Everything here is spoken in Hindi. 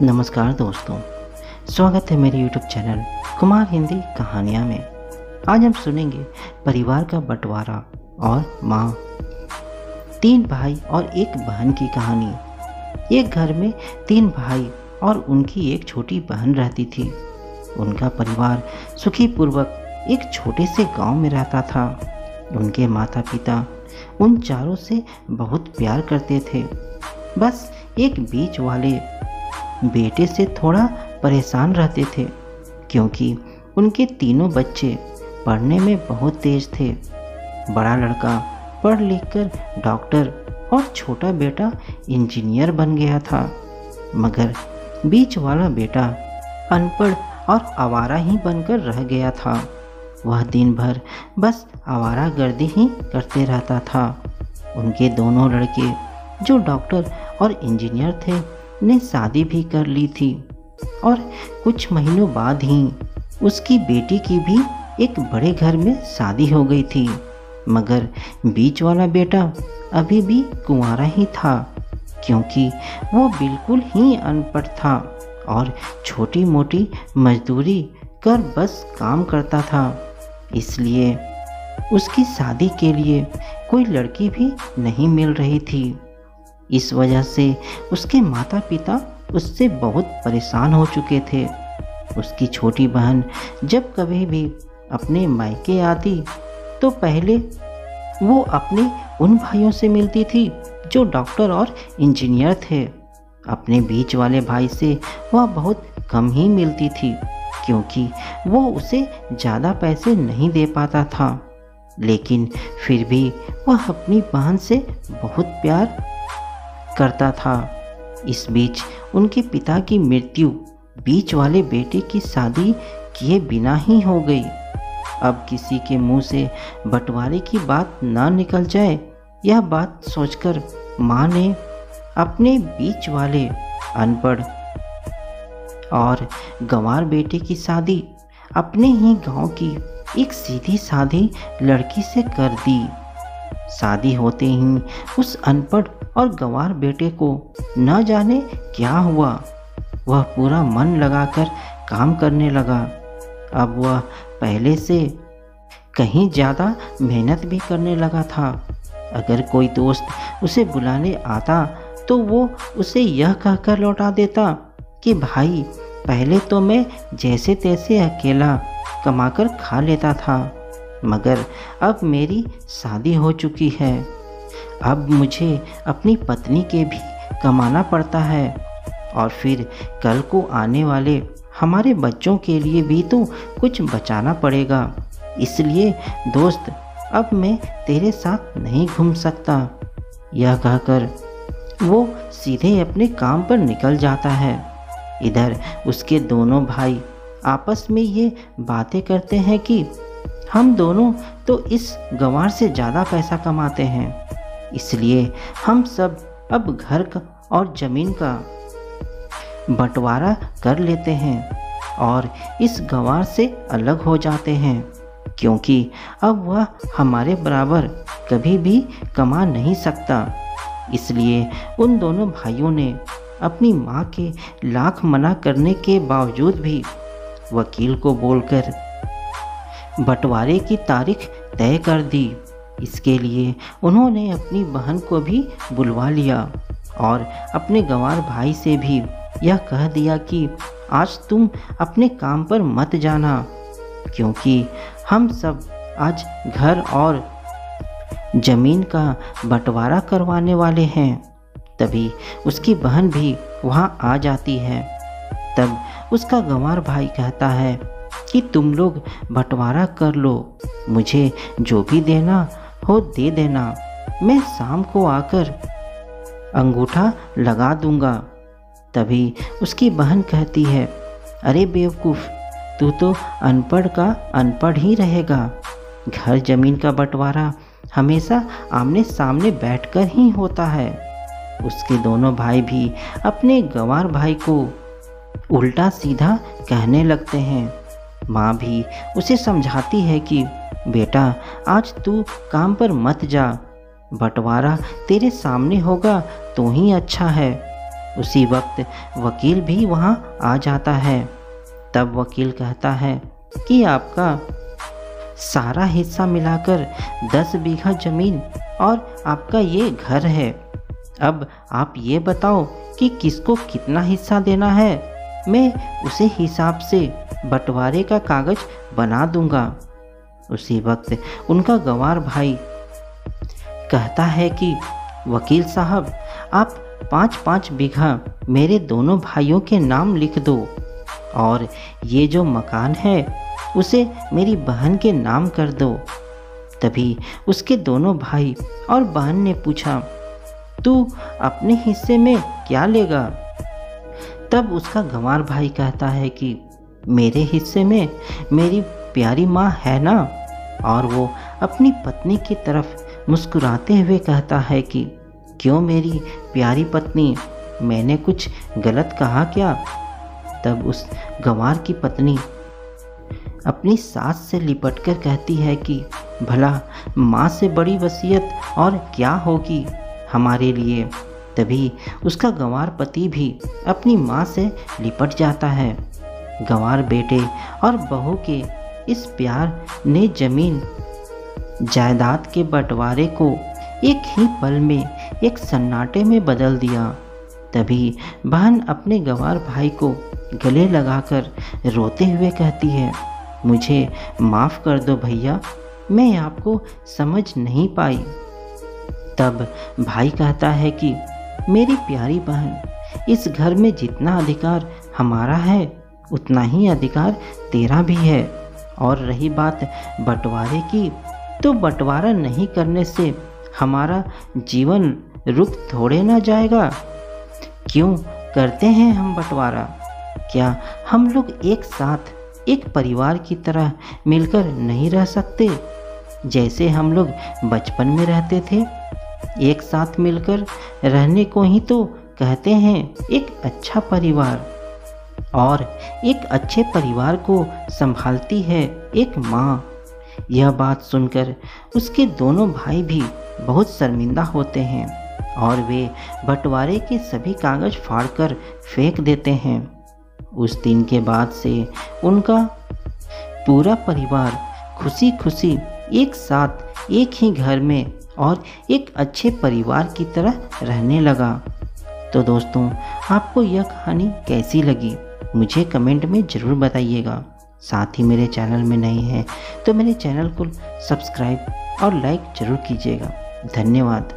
नमस्कार दोस्तों, स्वागत है मेरे YouTube चैनल कुमार हिंदी कहानियाँ में। आज हम सुनेंगे परिवार का बंटवारा और माँ। 3 भाई और एक बहन की कहानी। एक घर में 3 भाई और उनकी एक छोटी बहन रहती थी। उनका परिवार सुखी पूर्वक एक छोटे से गांव में रहता था। उनके माता पिता उन चारों से बहुत प्यार करते थे। बस एक बीच वाले बेटे से थोड़ा परेशान रहते थे, क्योंकि उनके तीनों बच्चे पढ़ने में बहुत तेज थे। बड़ा लड़का पढ़ लिख कर डॉक्टर और छोटा बेटा इंजीनियर बन गया था, मगर बीच वाला बेटा अनपढ़ और आवारा ही बनकर रह गया था। वह दिन भर बस आवारागर्दी ही करते रहता था। उनके दोनों लड़के जो डॉक्टर और इंजीनियर थे ने शादी भी कर ली थी और कुछ महीनों बाद ही उसकी बेटी की भी एक बड़े घर में शादी हो गई थी। मगर बीच वाला बेटा अभी भी कुंवारा ही था, क्योंकि वो बिल्कुल ही अनपढ़ था और छोटी मोटी मजदूरी कर बस काम करता था। इसलिए उसकी शादी के लिए कोई लड़की भी नहीं मिल रही थी। इस वजह से उसके माता पिता उससे बहुत परेशान हो चुके थे। उसकी छोटी बहन जब कभी भी अपने मायके आती तो पहले वो अपने उन भाइयों से मिलती थी जो डॉक्टर और इंजीनियर थे। अपने बीच वाले भाई से वह बहुत कम ही मिलती थी, क्योंकि वो उसे ज़्यादा पैसे नहीं दे पाता था। लेकिन फिर भी वह अपनी बहन से बहुत प्यार करता था। इस बीच उनके पिता की मृत्यु बीच वाले बेटे की शादी किए बिना ही हो गई। अब किसी के मुंह से बंटवारे की बात ना निकल जाए, यह बात सोचकर माँ ने अपने बीच वाले अनपढ़ और गंवार बेटे की शादी अपने ही गांव की एक सीधी साधी लड़की से कर दी। शादी होते ही उस अनपढ़ और गंवार बेटे को न जाने क्या हुआ, वह पूरा मन लगाकर काम करने लगा। अब वह पहले से कहीं ज़्यादा मेहनत भी करने लगा था। अगर कोई दोस्त उसे बुलाने आता तो वो उसे यह कहकर लौटा देता कि भाई, पहले तो मैं जैसे तैसे अकेला कमाकर खा लेता था, मगर अब मेरी शादी हो चुकी है। अब मुझे अपनी पत्नी के भी कमाना पड़ता है और फिर कल को आने वाले हमारे बच्चों के लिए भी तो कुछ बचाना पड़ेगा। इसलिए दोस्त, अब मैं तेरे साथ नहीं घूम सकता। यह कहकर वो सीधे अपने काम पर निकल जाता है। इधर उसके दोनों भाई आपस में ये बातें करते हैं कि हम दोनों तो इस गंवार से ज़्यादा पैसा कमाते हैं, इसलिए हम सब अब घर का और ज़मीन का बंटवारा कर लेते हैं और इस गंवार से अलग हो जाते हैं, क्योंकि अब वह हमारे बराबर कभी भी कमा नहीं सकता। इसलिए उन दोनों भाइयों ने अपनी माँ के लाख मना करने के बावजूद भी वकील को बोलकर बंटवारे की तारीख तय कर दी। इसके लिए उन्होंने अपनी बहन को भी बुलवा लिया और अपने गंवार भाई से भी यह कह दिया कि आज तुम अपने काम पर मत जाना, क्योंकि हम सब आज घर और ज़मीन का बंटवारा करवाने वाले हैं। तभी उसकी बहन भी वहाँ आ जाती है। तब उसका गंवार भाई कहता है कि तुम लोग बंटवारा कर लो, मुझे जो भी देना हो दे देना, मैं शाम को आकर अंगूठा लगा दूंगा। तभी उसकी बहन कहती है, अरे बेवकूफ़, तू तो अनपढ़ का अनपढ़ ही रहेगा। घर ज़मीन का बंटवारा हमेशा आमने सामने बैठकर ही होता है। उसके दोनों भाई भी अपने गंवार भाई को उल्टा सीधा कहने लगते हैं। माँ भी उसे समझाती है कि बेटा, आज तू काम पर मत जा, बंटवारा तेरे सामने होगा तो ही अच्छा है। उसी वक्त वकील भी वहाँ आ जाता है। तब वकील कहता है कि आपका सारा हिस्सा मिलाकर 10 बीघा ज़मीन और आपका ये घर है। अब आप ये बताओ कि किसको कितना हिस्सा देना है, मैं उसी हिसाब से बंटवारे का कागज बना दूंगा। उसी वक्त उनका गंवार भाई कहता है कि वकील साहब, आप 5-5 बीघा मेरे दोनों भाइयों के नाम लिख दो और ये जो मकान है उसे मेरी बहन के नाम कर दो। तभी उसके दोनों भाई और बहन ने पूछा, तू अपने हिस्से में क्या लेगा? तब उसका गंवार भाई कहता है कि मेरे हिस्से में मेरी प्यारी माँ है ना। और वो अपनी पत्नी की तरफ मुस्कुराते हुए कहता है कि क्यों मेरी प्यारी पत्नी, मैंने कुछ गलत कहा क्या? तब उस गंवार की पत्नी अपनी सास से लिपटकर कहती है कि भला माँ से बड़ी वसीयत और क्या होगी हमारे लिए। तभी उसका गंवार पति भी अपनी माँ से लिपट जाता है। गंवार बेटे और बहू के इस प्यार ने जमीन जायदाद के बंटवारे को एक ही पल में एक सन्नाटे में बदल दिया। तभी बहन अपने गंवार भाई को गले लगाकर रोते हुए कहती है, मुझे माफ़ कर दो भैया, मैं आपको समझ नहीं पाई। तब भाई कहता है कि मेरी प्यारी बहन, इस घर में जितना अधिकार हमारा है उतना ही अधिकार तेरा भी है। और रही बात बंटवारे की, तो बंटवारा नहीं करने से हमारा जीवन रुक थोड़े ना जाएगा। क्यों करते हैं हम बंटवारा? क्या हम लोग एक साथ एक परिवार की तरह मिलकर नहीं रह सकते? जैसे हम लोग बचपन में रहते थे, एक साथ मिलकर रहने को ही तो कहते हैं एक अच्छा परिवार। और एक अच्छे परिवार को संभालती है एक माँ। यह बात सुनकर उसके दोनों भाई भी बहुत शर्मिंदा होते हैं और वे बंटवारे के सभी कागज फाड़कर फेंक देते हैं। उस दिन के बाद से उनका पूरा परिवार खुशी खुशी एक साथ एक ही घर में और एक अच्छे परिवार की तरह रहने लगा। तो दोस्तों, आपको यह कहानी कैसी लगी मुझे कमेंट में ज़रूर बताइएगा। साथ ही मेरे चैनल में नए हैं तो मेरे चैनल को सब्सक्राइब और लाइक ज़रूर कीजिएगा। धन्यवाद।